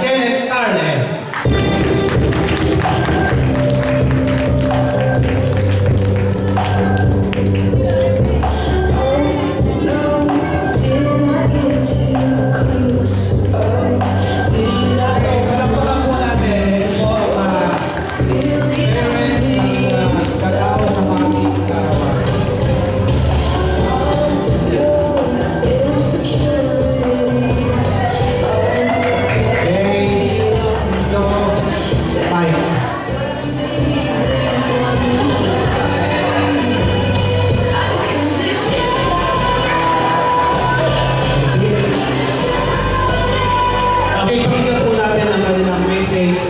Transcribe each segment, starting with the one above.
Kenneth Tarle.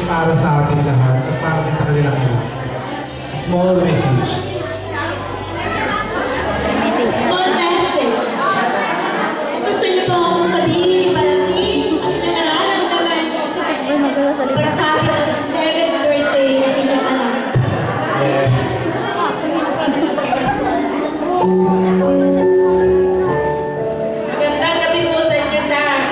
Para sa ating lahat at para sa kanilang lahat. Small message. Small message. Gusto niyo po akong sabihin, parating, ang nararamdaman para sa akin ang 7th birthday na inyong anak. Yes. Magandang gabi po sa inyo lahat.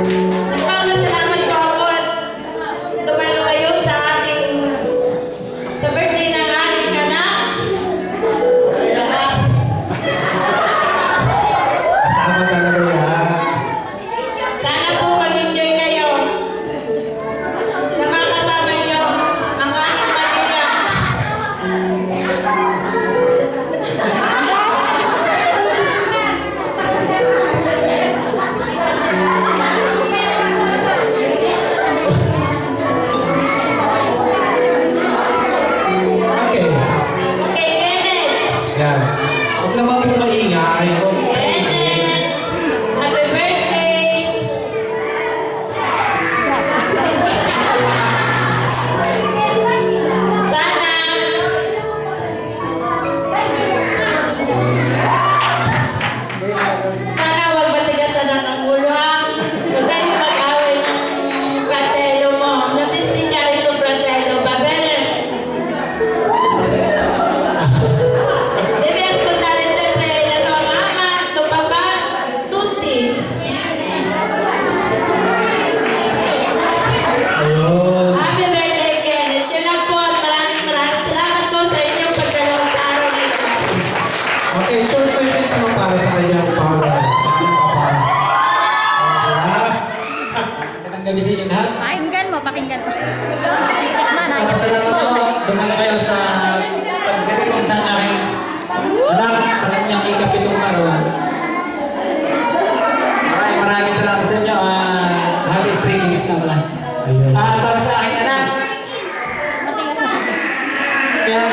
Nagpapasalamat po ako at dumalo kayo sa birthday ng aking anak. Kasama talaga yan. Sana po mag-enjoy kayo. Nakakasama niyo ang aking pamilya. Okay. Kay Kenneth. Yan. Huwag naman po maingay. Kenneth, happy birthday. Sana wag matigasan ng ulo ha. Huwag kayong mag-away ng fratello mo. Nabis ni Charito fratello. Babere. Debe ascoltare sempre la tua mamma, tuo papà, tutti. Ayun. Happy birthday, Kenneth. Yun lang po at maraming salamat po sa inyong pagdalawang sa araw nito. Okay, short message naman para sa kanyang para. Magandang gabi sa inyo lahat. Pakinggan mo. Salamat po. Dumalo kayo sa pagdiriwang ng aking anak sa kanyang ikapitong karoon. Maraming salamat sa inyo. Happy Spring na pala. Ayun. Para sa aking anak. Kaya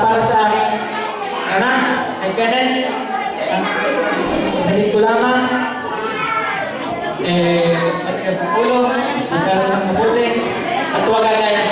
para sa aking anak, ay ganun. Salit ko lamang. Matigas ng ulo, magkaroon ng mabuti, at huwag agad